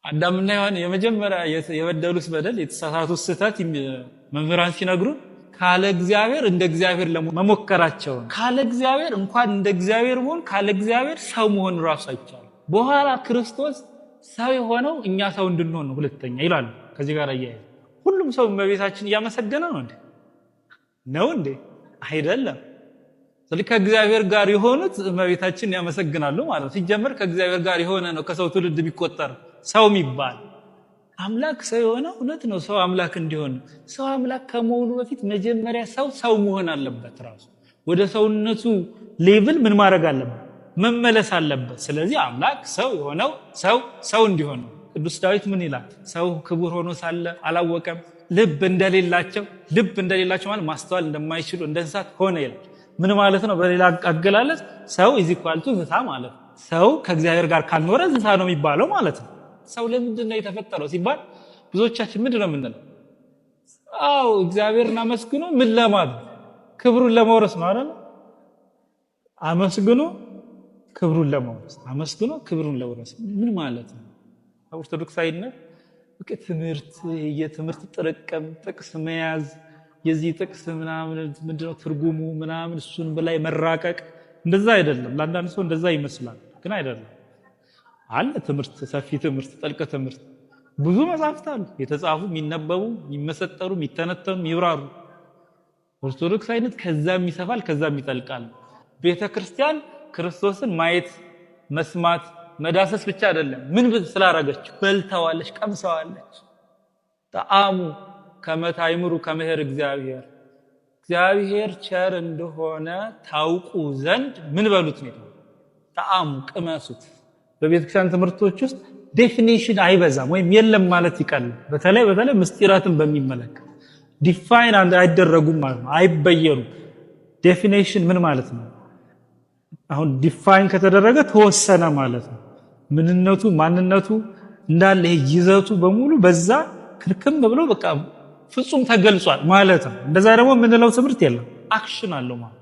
አዳምና ሔዋን የመጀመሪያ የበደሉት በደል የተሳሳቱት ስህተት መምህራን ሲነግሩ ካለ እግዚአብሔር እንደ እግዚአብሔር ለመሞከራቸው ካለ እግዚአብሔር እንኳን እንደ እግዚአብሔር መሆን ካለ እግዚአብሔር ሰው መሆን ራሱ አይቻልም። በኋላ ክርስቶስ ሰው የሆነው እኛ ሰው እንድንሆን ነው ሁለተኛ ይላሉ። ከዚህ ጋር አያይዘው ሁሉም ሰው እመቤታችን እያመሰገነ ነው እንዴ? አይደለም። ስለዚህ ከእግዚአብሔር ጋር የሆኑት እመቤታችን ያመሰግናሉ ማለት ነው። ሲጀመር ከእግዚአብሔር ጋር የሆነ ነው ከሰው ትውልድ ቢቆጠር ሰው የሚባል አምላክ ሰው የሆነ እውነት ነው። ሰው አምላክ እንዲሆን ሰው አምላክ ከመሆኑ በፊት መጀመሪያ ሰው መሆን አለበት። ራሱ ወደ ሰውነቱ ሌቭል ምን ማድረግ አለበት? መመለስ አለበት። ስለዚህ አምላክ ሰው የሆነው ሰው እንዲሆን ነው። ቅዱስ ዳዊት ምን ይላል? ሰው ክቡር ሆኖ ሳለ አላወቀም፣ ልብ እንደሌላቸው ማለት ማስተዋል እንደማይችሉ እንደ እንስሳት ሆነ ይላል። ምን ማለት ነው? በሌላ አገላለጽ ሰው ኢዚኳልቱ እንስሳ ማለት ነው። ሰው ከእግዚአብሔር ጋር ካልኖረ እንስሳ ነው የሚባለው ማለት ነው። ሰው ለምንድን ነው የተፈጠረው ሲባል ብዙዎቻችን ምንድን ነው የምንለው? እግዚአብሔርን አመስግኖ ምን ለማድረግ ክብሩን ለመውረስ ነው አይደል? አመስግኖ ክብሩን ለመውረስ ክብሩን ለመውረስ ምን ማለት ነው? ኦርቶዶክሳዊነት የትምህርት ጥርቅም ጥቅስ መያዝ የዚህ ጥቅስ ምንድነው ትርጉሙ ምናምን እሱን በላይ መራቀቅ እንደዛ አይደለም። ለአንዳንድ ሰው እንደዛ ይመስላል፣ ግን አይደለም። አለ ትምህርት፣ ሰፊ ትምህርት፣ ጥልቅ ትምህርት፣ ብዙ መጻሕፍት አሉ የተጻፉ የሚነበቡ የሚመሰጠሩ የሚተነተኑ የሚብራሩ። ኦርቶዶክሳዊነት ከዛም ይሰፋል ከዛም ይጠልቃል። ቤተክርስቲያን ክርስቶስን ማየት መስማት መዳሰስ ብቻ አይደለም። ምን ስላረገች በልተዋለች፣ ቀምሰዋለች። ጣዕሙ ከመታይምሩ ከመሄር እግዚአብሔር ቸር እንደሆነ ታውቁ ዘንድ ምን በሉት ነው? ጣዕሙ ቅመሱት። በቤተክርስቲያን ትምህርቶች ውስጥ ዴፊኒሽን አይበዛም ወይም የለም ማለት ይቀላል። በተለይ ምስጢራትን በሚመለከት ዲፋይን አይደረጉም ማለት ነው፣ አይበየሩም። ዴፊኒሽን ምን ማለት ነው? አሁን ዲፋይን ከተደረገ ተወሰነ ማለት ነው። ምንነቱ ማንነቱ እንዳለ ይዘቱ በሙሉ በዛ ክርክም ብሎ በቃ ፍጹም ተገልጿል ማለት ነው። እንደዛ ደግሞ ምንለው ትምህርት የለም። አክሽን አለው ማለት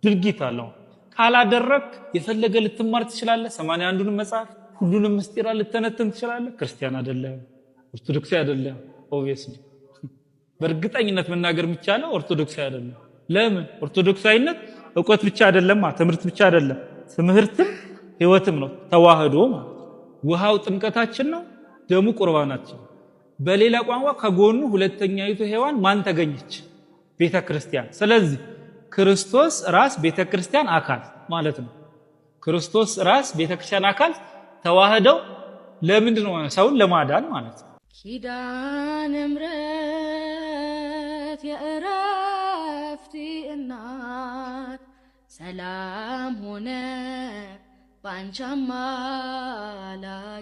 ድርጊት አለው። ካላደረክ የፈለገ ልትማር ትችላለህ። 81ዱንም መጽሐፍ ሁሉንም ምስጢራት ልተነተን ትችላለህ። ክርስቲያን አይደለም፣ ኦርቶዶክሳዊ አይደለም። ኦብቪየስሊ በእርግጠኝነት መናገር የሚቻለው ኦርቶዶክሳዊ አይደለም። ለምን? ኦርቶዶክሳዊነት ዕውቀት ብቻ አይደለም፣ ትምህርት ብቻ አይደለም፣ ትምህርትም ህይወትም ነው። ተዋህዶ ማለት ውሃው ጥምቀታችን ነው፣ ደሙ ቁርባናችን። በሌላ ቋንቋ ከጎኑ ሁለተኛይቱ ሔዋን ማን ተገኘች? ቤተክርስቲያን። ስለዚህ ክርስቶስ ራስ ቤተክርስቲያን አካል ማለት ነው። ክርስቶስ ራስ ቤተክርስቲያን አካል ተዋህደው ለምንድን ነው? ሰውን ለማዳን ማለት ነው። ኪዳነ ምሕረት የእረፍቴ እናት ሰላም ሆነ ባንቺ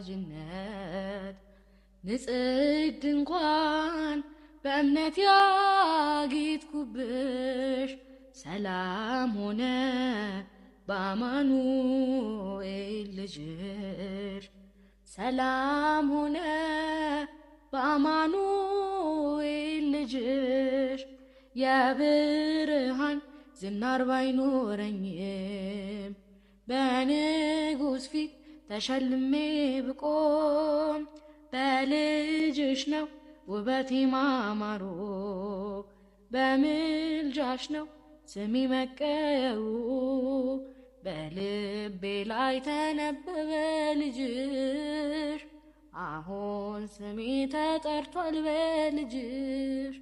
አማላጅነት ንጽሕት ድንኳን በእምነት ያጌጥኩብሽ ሰላም ሆነ በአማኑኤል ልጅሽ ሰላም ሆነ በአማኑኤል ልጅሽ የብርሃን ዝናር ባይኖረኝም በንጉሥ ፊት ተሸልሜ ብቆም በልጅሽ ነው ውበቴ ማማሩ በምልጃሽ ነው ስሜ መቀየሩ በልቤ ላይ ተነበበ ልጅሽ አሁን ስሜ ተጠርቷል በልጅሽ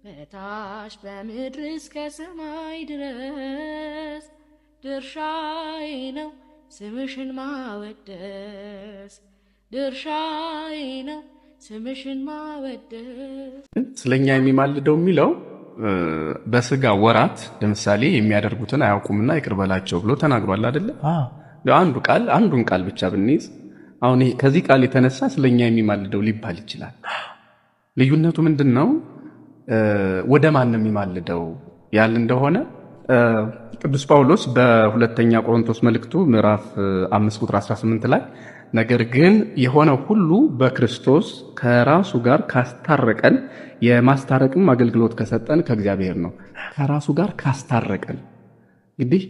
በታች በምድር እስከ ሰማይ ድረስ ድርሻዬ ነው ስምሽን ማወደስ ድርሻዬ ነው ስምሽን ማወደስ። ስለኛ የሚማልደው የሚለው በስጋ ወራት ለምሳሌ የሚያደርጉትን አያውቁምና ይቅር በላቸው ብሎ ተናግሯል አይደለ? አንዱን ቃል ብቻ ብንይዝ አሁን ከዚህ ቃል የተነሳ ስለኛ የሚማልደው ሊባል ይችላል። ልዩነቱ ምንድነው? ወደ ማን የሚማልደው ያል እንደሆነ ቅዱስ ጳውሎስ በሁለተኛ ቆሮንቶስ መልእክቱ ምዕራፍ 5 ቁጥር 18 ላይ ነገር ግን የሆነው ሁሉ በክርስቶስ ከራሱ ጋር ካስታረቀን የማስታረቅም አገልግሎት ከሰጠን ከእግዚአብሔር ነው። ከራሱ ጋር ካስታረቀን። እንግዲህ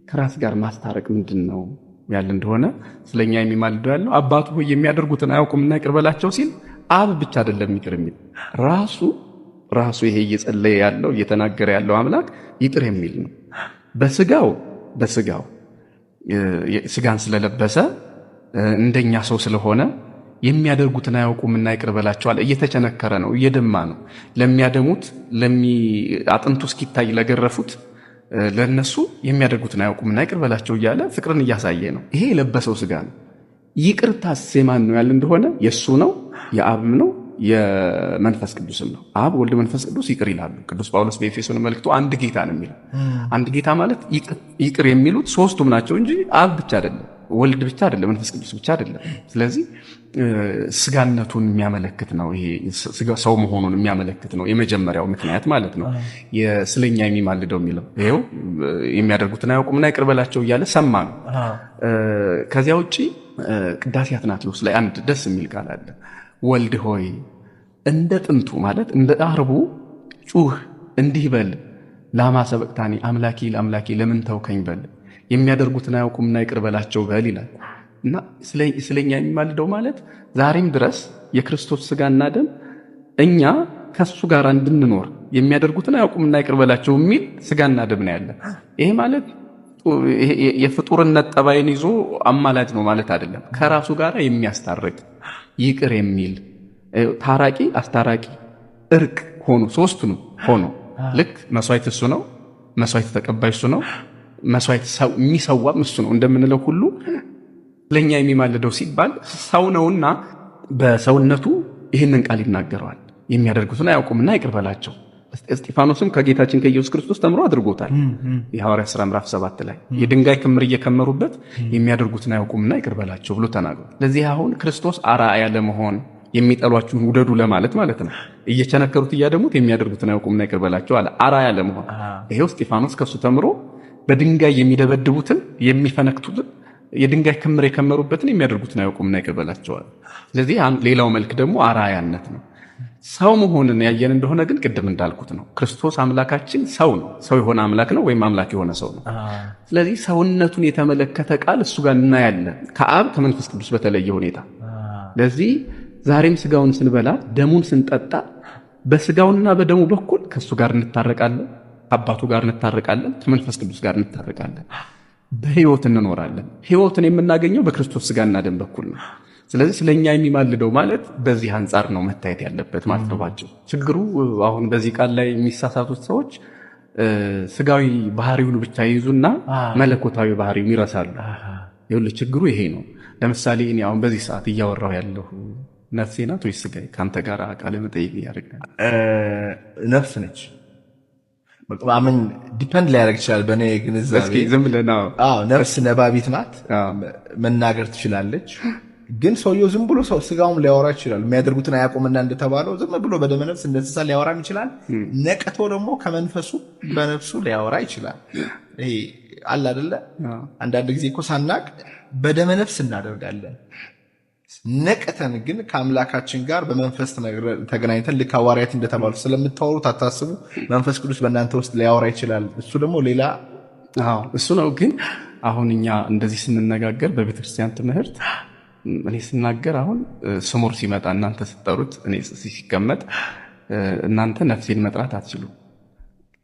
ከራስ ጋር ማስታረቅ ምንድነው? ያለ እንደሆነ ስለኛ የሚማልደው ያለው አባቱ ሆይ የሚያደርጉትን አያውቁምና ይቅር በላቸው ሲል አብ ብቻ አይደለም ይቅር የሚል ራሱ ይሄ እየጸለየ ያለው እየተናገረ ያለው አምላክ ይቅር የሚል ነው። በስጋው ስጋን ስለለበሰ እንደኛ ሰው ስለሆነ የሚያደርጉትን አያውቁምና ይቅር በላቸው አለ። እየተቸነከረ ነው፣ እየደማ ነው። ለሚያደሙት አጥንቱ እስኪታይ ለገረፉት ለነሱ የሚያደርጉትን አያውቁምና ይቅር በላቸው እያለ ፍቅርን እያሳየ ነው። ይሄ የለበሰው ስጋ ነው። ይቅርታስ የማን ነው ያለ እንደሆነ የሱ ነው፣ የአብም ነው፣ የመንፈስ ቅዱስም ነው። አብ ወልድ መንፈስ ቅዱስ ይቅር ይላሉ። ቅዱስ ጳውሎስ በኤፌሶን መልእክቱ አንድ ጌታ ነው የሚለው። አንድ ጌታ ማለት ይቅር የሚሉት ሶስቱም ናቸው እንጂ አብ ብቻ አይደለም፣ ወልድ ብቻ አይደለም፣ መንፈስ ቅዱስ ብቻ አይደለም። ስለዚህ ስጋነቱን የሚያመለክት ነው። ይሄ ሰው መሆኑን የሚያመለክት ነው። የመጀመሪያው ምክንያት ማለት ነው ስለኛ የሚማልደው የሚለው ይሄው የሚያደርጉትን አያውቁምና ይቅር በላቸው እያለ ሰማ ነው። ከዚያ ውጪ ቅዳሴ አትናቴዎስ ላይ አንድ ደስ የሚል ቃል አለ። ወልድ ሆይ እንደ ጥንቱ ማለት እንደ አርቡ ጩህ እንዲህ በል ላማ ሰበቅታኒ አምላኬ ለምን ተውከኝ በል የሚያደርጉትን አያውቁምና ይቅር በላቸው በል ይላል። እና ስለኛ የሚማልደው ማለት ዛሬም ድረስ የክርስቶስ ስጋና ደም እኛ ከሱ ጋር እንድንኖር የሚያደርጉትን አያውቁምና ይቅር በላቸው የሚል ስጋና ደም ነው ያለ። ይሄ ማለት የፍጡርነት ጠባይን ይዞ አማላጅ ነው ማለት አይደለም። ከራሱ ጋር የሚያስታርቅ ይቅር የሚል ታራቂ፣ አስታራቂ፣ እርቅ ሆኖ ሶስቱንም ሆኖ ልክ መስዋዕት እሱ ነው፣ መስዋዕት ተቀባይ እሱ ነው፣ መስዋዕት የሚሰዋም እሱ ነው እንደምንለው ሁሉ ለኛ የሚማልደው ሲባል ሰው ነውና በሰውነቱ ይህንን ቃል ይናገረዋል። የሚያደርጉትን አያውቁምና ይቅር በላቸው። እስጢፋኖስም ከጌታችን ከኢየሱስ ክርስቶስ ተምሮ አድርጎታል። የሐዋርያት ሥራ ምዕራፍ 7 ላይ የድንጋይ ክምር እየከመሩበት የሚያደርጉትን አያውቁምና ይቅር በላቸው ብሎ ተናግሯል። ለዚህ አሁን ክርስቶስ አርአያ ለመሆን የሚጠሏችሁን ውደዱ ለማለት ማለት ነው። እየቸነከሩት እያደሙት የሚያደርጉትን አያውቁምና ይቅር በላቸው አለ። አርአያ ለመሆን ይሄው እስጢፋኖስ ከሱ ተምሮ በድንጋይ የሚደበድቡትን የሚፈነክቱትን የድንጋይ ክምር የከመሩበትን የሚያደርጉትን አያውቁምና ይቅር በላቸው አለ። ስለዚህ ሌላው መልክ ደግሞ አርአያነት ነው። ሰው መሆንን ያየን እንደሆነ ግን ቅድም እንዳልኩት ነው። ክርስቶስ አምላካችን ሰው ነው። ሰው የሆነ አምላክ ነው ወይም አምላክ የሆነ ሰው ነው። ስለዚህ ሰውነቱን የተመለከተ ቃል እሱ ጋር እናያለን፣ ከአብ ከመንፈስ ቅዱስ በተለየ ሁኔታ። ለዚህ ዛሬም ስጋውን ስንበላ ደሙን ስንጠጣ በስጋውና በደሙ በኩል ከሱ ጋር እንታረቃለን፣ ከአባቱ ጋር እንታረቃለን፣ ከመንፈስ ቅዱስ ጋር እንታረቃለን፣ በህይወት እንኖራለን። ህይወትን የምናገኘው በክርስቶስ ስጋና ደም በኩል ነው። ስለዚህ ስለኛ የሚማልደው ማለት በዚህ አንጻር ነው መታየት ያለበት ማለት ነው ባጭሩ። ችግሩ አሁን በዚህ ቃል ላይ የሚሳሳቱት ሰዎች ስጋዊ ባህሪውን ብቻ ይይዙና መለኮታዊ ባህሪውን ይረሳሉ። ይኸውልህ ችግሩ ይሄ ነው። ለምሳሌ እኔ አሁን በዚህ ሰዓት እያወራሁ ያለሁ ነፍሴ ናት ወይስ ስጋዬ? ከአንተ ጋር ቃለ መጠይቅ እያደረግን ነፍስ ነች። ምን ዲፐንድ ሊያደርግ ይችላል በእኔ ግንዛቤ። ዝም ብለህ ነው። ነፍስ ነባቢት ናት፣ መናገር ትችላለች። ግን ሰውየው ዝም ብሎ ስጋውም ሊያወራ ይችላል። የሚያደርጉትን አያውቁምና እንደተባለው ዝም ብሎ በደመ ነፍስ እንደ እንስሳ ሊያወራም ይችላል። ነቅቶ ደግሞ ከመንፈሱ በነፍሱ ሊያወራ ይችላል። ይሄ አለ አይደለ? አንዳንድ ጊዜ እኮ ሳናቅ በደመ ነፍስ እናደርጋለን። ነቅተን ግን ከአምላካችን ጋር በመንፈስ ተገናኝተን ልክ ሐዋርያት እንደተባሉ ስለምታወሩት አታስቡ፣ መንፈስ ቅዱስ በእናንተ ውስጥ ሊያወራ ይችላል። እሱ ደግሞ ሌላ እሱ ነው። ግን አሁን እኛ እንደዚህ ስንነጋገር በቤተክርስቲያን ትምህርት እኔ ስናገር አሁን ስሙር ሲመጣ እናንተ ስትጠሩት እኔ ሲቀመጥ እናንተ ነፍሴን መጥራት አትችሉ።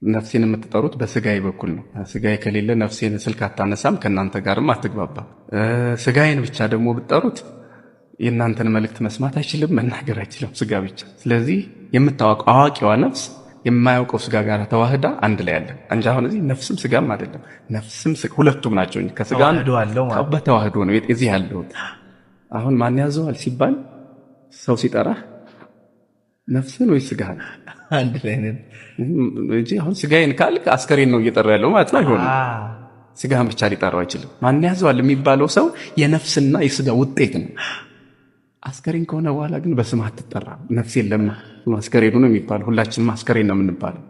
ነፍሴን የምትጠሩት በስጋዬ በኩል ነው። ስጋዬ ከሌለ ነፍሴን ስልክ አታነሳም፣ ከእናንተ ጋርም አትግባባም። ስጋዬን ብቻ ደግሞ ብትጠሩት የእናንተን መልእክት መስማት አይችልም፣ መናገር አይችልም፣ ስጋ ብቻ። ስለዚህ የምታወቀው አዋቂዋ ነፍስ የማያውቀው ስጋ ጋር ተዋህዳ አንድ ላይ አለ እንጂ አሁን እዚህ ነፍስም ስጋም አይደለም። ነፍስም ሁለቱም ናቸው። ከስጋ በተዋህዶ ነው እዚህ ያለው። አሁን ማን ያዘዋል ሲባል ሰው ሲጠራህ ነፍስን ወይ ስጋህን አንድ ላይ ነን እንጂ አሁን ስጋዬን ካልክ አስከሬን ነው እየጠራ ያለው ማለት ነው። አይሆንም። ስጋህን ብቻ ሊጠራው አይችልም። ማን ያዘዋል የሚባለው ሰው የነፍስና የስጋ ውጤት ነው። አስከሬን ከሆነ በኋላ ግን በስም አትጠራም። ነፍስ የለም አስከሬኑ ነው የሚባለው። ሁላችንም አስከሬን ነው የምንባለው።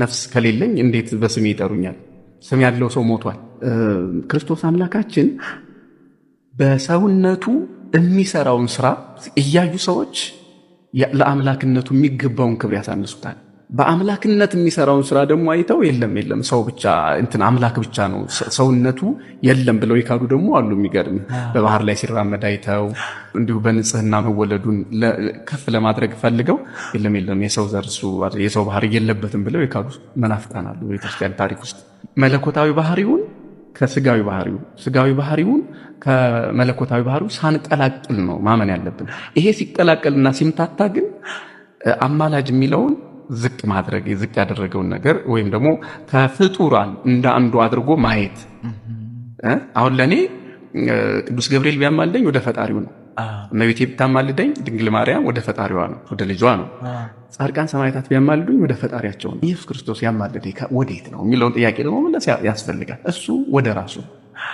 ነፍስ ከሌለኝ እንዴት በስም ይጠሩኛል? ስም ያለው ሰው ሞቷል። ክርስቶስ አምላካችን በሰውነቱ የሚሰራውን ስራ እያዩ ሰዎች ለአምላክነቱ የሚገባውን ክብር ያሳንሱታል። በአምላክነት የሚሰራውን ስራ ደግሞ አይተው የለም ሰው ብቻ እንትን አምላክ ብቻ ነው ሰውነቱ የለም ብለው ይካዱ ደግሞ አሉ። የሚገርም በባህር ላይ ሲራመድ አይተው እንዲሁ በንጽህና መወለዱን ከፍ ለማድረግ ፈልገው የለም የሰው ዘር እሱ የሰው ባህሪ የለበትም ብለው ይካዱ መናፍቃን አሉ በቤተክርስቲያን ታሪክ ውስጥ። መለኮታዊ ባህሪውን ከስጋዊ ባህሪው፣ ስጋዊ ባህሪውን ከመለኮታዊ ባህሪው ሳንቀላቅል ነው ማመን ያለብን። ይሄ ሲቀላቀልና ሲምታታ ግን አማላጅ የሚለውን ዝቅ ማድረግ ዝቅ ያደረገውን ነገር ወይም ደግሞ ከፍጡራን እንደ አንዱ አድርጎ ማየት። አሁን ለኔ ቅዱስ ገብርኤል ቢያማልደኝ ወደ ፈጣሪው ነው። እመቤቴ ብታማልደኝ ድንግል ማርያም ወደ ፈጣሪዋ ነው፣ ወደ ልጇ ነው። ጻድቃን ሰማዕታት ቢያማልዱኝ ወደ ፈጣሪያቸው ነው። ኢየሱስ ክርስቶስ ያማልደኝ ወዴት ነው የሚለውን ጥያቄ ደግሞ መለስ ያስፈልጋል። እሱ ወደ ራሱ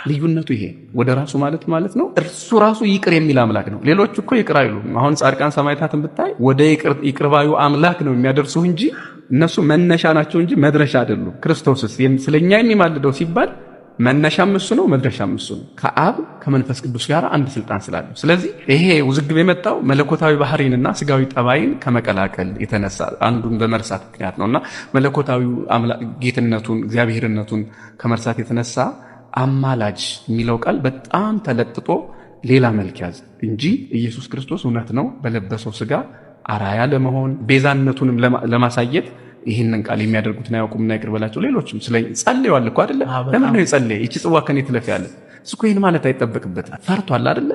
ልዩነቱ ይሄ ወደ ራሱ ማለት ነው። እርሱ ራሱ ይቅር የሚል አምላክ ነው። ሌሎች እኮ ይቅር አይሉም። አሁን ጻድቃን ሰማዕታትን ብታይ ወደ ይቅር ባዩ አምላክ ነው የሚያደርሱ እንጂ እነሱ መነሻ ናቸው እንጂ መድረሻ አይደሉም። ክርስቶስስ ስለኛ የሚማልደው ሲባል መነሻም እሱ ነው፣ መድረሻም እሱ ነው። ከአብ ከመንፈስ ቅዱስ ጋር አንድ ስልጣን ስላለው። ስለዚህ ይሄ ውዝግብ የመጣው መለኮታዊ ባህሪንና ስጋዊ ጠባይን ከመቀላቀል የተነሳ አንዱን በመርሳት ምክንያት ነውና መለኮታዊ ጌትነቱን እግዚአብሔርነቱን ከመርሳት የተነሳ አማላጅ የሚለው ቃል በጣም ተለጥጦ ሌላ መልክ ያዘ እንጂ ኢየሱስ ክርስቶስ እውነት ነው በለበሰው ስጋ አራያ ለመሆን ቤዛነቱንም ለማሳየት ይህንን ቃል የሚያደርጉትን አያውቁምና ይቅር በላቸው። ሌሎችም ጸልየዋል እኮ አይደለ? ለምን ነው የጸለየ? ይቺ ጽዋ ከኔ ትለፍ ያለ እሱ እኮ ይህን ማለት አይጠበቅበትም። ፈርቷል አይደለ?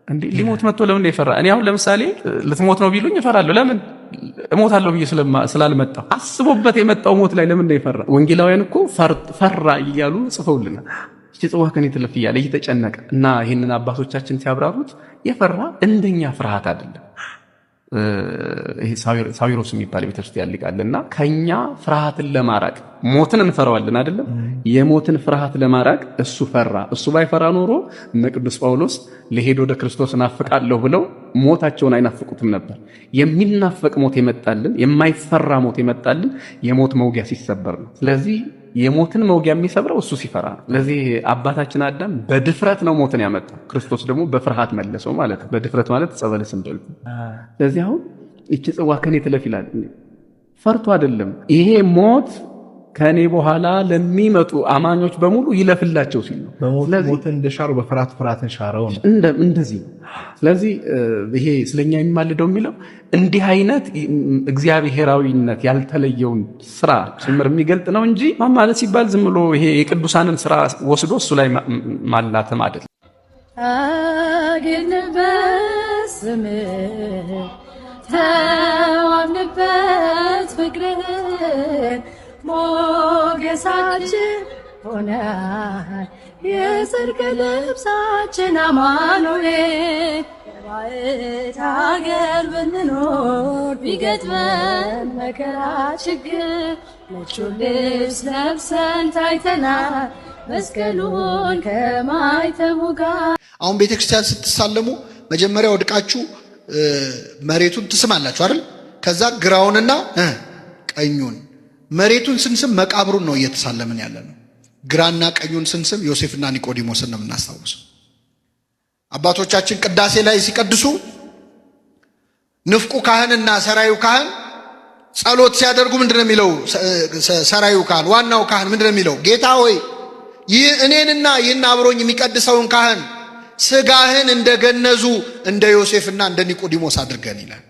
እንዴ ሊሞት መጥቶ ለምን ነው የፈራ? እኔ አሁን ለምሳሌ ልትሞት ነው ቢሉኝ እፈራለሁ። ለምን እሞታለሁ ብዬ ስላልመጣሁ። አስቦበት የመጣው ሞት ላይ ለምን ነው የፈራ? ወንጌላውያን እኮ ፈራ እያሉ ጽፈውልናል። እቺ ጽዋ ከኔ ትለፍ እያለ እየተጨነቀ እና ይህንን አባቶቻችን ሲያብራሩት የፈራ እንደኛ ፍርሃት አይደለም። ይሄ ሳዊሮስ የሚባል ቤተክርስቲያን ሊቃልና ከኛ ፍርሃትን ለማራቅ ሞትን እንፈራዋለን አይደለም? የሞትን ፍርሃት ለማራቅ እሱ ፈራ። እሱ ባይፈራ ኖሮ እነ ቅዱስ ጳውሎስ ለሄዶ ወደ ክርስቶስ እናፍቃለሁ ብለው ሞታቸውን አይናፍቁትም ነበር። የሚናፈቅ ሞት የመጣልን የማይፈራ ሞት የመጣልን የሞት መውጊያ ሲሰበር ነው። ስለዚህ የሞትን መውጊያ የሚሰብረው እሱ ሲፈራ ነው። ስለዚህ አባታችን አዳም በድፍረት ነው ሞትን ያመጣው፣ ክርስቶስ ደግሞ በፍርሃት መለሰው ማለት ነው። በድፍረት ማለት ጸበለስም ደልኩ። ስለዚህ አሁን እቺ ጽዋ ከኔ ትለፍ ይላል። ፈርቶ አይደለም። ይሄ ሞት ከኔ በኋላ ለሚመጡ አማኞች በሙሉ ይለፍላቸው ሲል ነው። ሞትን እንደሻሩ በፍርሃትን ሻረው ነው እንደዚህ። ስለዚህ ይሄ ስለኛ የሚማልደው የሚለው እንዲህ አይነት እግዚአብሔራዊነት ያልተለየውን ስራ ጭምር የሚገልጥ ነው እንጂ ማማለት ሲባል ዝም ብሎ ይሄ የቅዱሳንን ስራ ወስዶ እሱ ላይ ማላተም አይደለም። አግኝተንበት ስምህ ተዋብንበት ፍቅርህን ሞገሳችን ሆነሃል የጽድቅ ልብሳችን አማኑኤል። የባዕድ ሀገር ብንኖር ቢገጥመን መከራ ችግር ነጩን ልብስ ለብሰን ታይተናል መስቀሉን ከማይተሙ ጋር። አሁን ቤተክርስቲያን ስትሳለሙ መጀመሪያ ወድቃችሁ መሬቱን ትስማላችሁ አይደል? ከዛ ግራውንና ቀኙን መሬቱን ስንስም መቃብሩን ነው እየተሳለምን ያለ ነው። ግራና ቀኙን ስንስም ዮሴፍና ኒቆዲሞስን ነው የምናስታውሰው። አባቶቻችን ቅዳሴ ላይ ሲቀድሱ ንፍቁ ካህንና ሰራዩ ካህን ጸሎት ሲያደርጉ ምንድነው የሚለው? ሰራዩ ካህን ዋናው ካህን ምንድነው የሚለው? ጌታ ሆይ ይህ እኔንና ይህን አብሮኝ የሚቀድሰውን ካህን ስጋህን እንደገነዙ እንደ ዮሴፍና እንደ ኒቆዲሞስ አድርገን ይላል።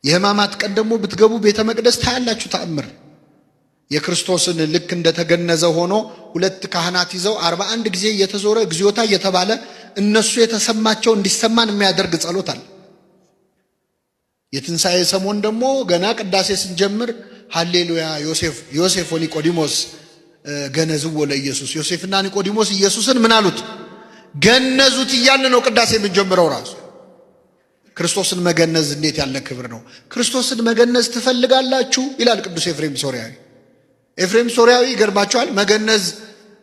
የሕማማት ቀን ደግሞ ብትገቡ ቤተ መቅደስ ታያላችሁ ተአምር። የክርስቶስን ልክ እንደተገነዘ ሆኖ ሁለት ካህናት ይዘው 41 ጊዜ እየተዞረ እግዚኦታ እየተባለ እነሱ የተሰማቸው እንዲሰማን የሚያደርግ ጸሎት አለ። የትንሣኤ ሰሞን ደግሞ ገና ቅዳሴ ስንጀምር ሃሌሉያ ዮሴፍ ወኒቆዲሞስ ገነዝዎ ለኢየሱስ። ዮሴፍና ኒቆዲሞስ ኢየሱስን ምን አሉት? ገነዙት እያልን ነው ቅዳሴ የምንጀምረው። ራሱ ክርስቶስን መገነዝ እንዴት ያለ ክብር ነው! ክርስቶስን መገነዝ ትፈልጋላችሁ ይላል ቅዱስ ኤፍሬም ሶርያዊ። ኤፍሬም ሶርያዊ ይገርማችኋል፣ መገነዝ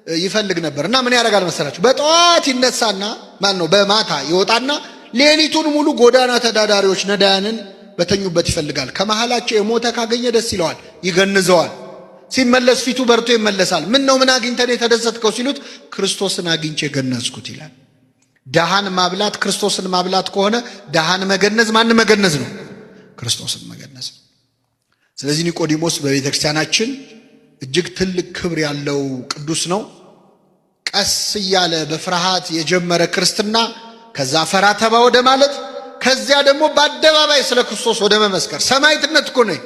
ይፈልግ ነበር እና ምን ያደርጋል መሰላችሁ? በጠዋት ይነሳና በማታ ይወጣና ሌሊቱን ሙሉ ጎዳና ተዳዳሪዎች ነዳያንን በተኙበት ይፈልጋል። ከመሃላቸው የሞተ ካገኘ ደስ ይለዋል፣ ይገንዘዋል። ሲመለስ ፊቱ በርቶ ይመለሳል። ምን ነው ምን አግኝተን የተደሰትከው ሲሉት ክርስቶስን አግኝቼ ገነዝኩት ይላል። ደሃን ማብላት ክርስቶስን ማብላት ከሆነ ደሃን መገነዝ ማን መገነዝ ነው? ክርስቶስን መገነዝ ነው። ስለዚህ ኒቆዲሞስ በቤተ ክርስቲያናችን እጅግ ትልቅ ክብር ያለው ቅዱስ ነው። ቀስ እያለ በፍርሃት የጀመረ ክርስትና ከዛ ፈራ ተባ ወደ ማለት ከዚያ ደግሞ በአደባባይ ስለ ክርስቶስ ወደ መመስከር ሰማዕትነት እኮ ነው።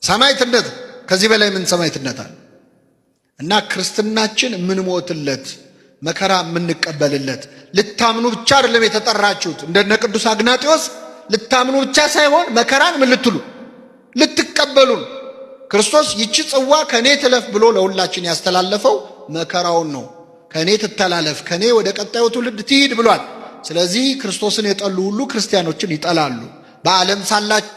ሰማዕትነት ከዚህ በላይ ምን ሰማዕትነት አለ? እና ክርስትናችን የምንሞትለት መከራ የምንቀበልለት ልታምኑ ብቻ አይደለም የተጠራችሁት። እንደነ ቅዱስ አግናጢዮስ ልታምኑ ብቻ ሳይሆን መከራን ምን ልትሉ ልትቀበሉ። ክርስቶስ ይቺ ጽዋ ከኔ ትለፍ ብሎ ለሁላችን ያስተላለፈው መከራውን ነው። ከኔ ትተላለፍ፣ ከኔ ወደ ቀጣዩ ትውልድ ትሂድ ብሏል። ስለዚህ ክርስቶስን የጠሉ ሁሉ ክርስቲያኖችን ይጠላሉ። በዓለም ሳላችሁ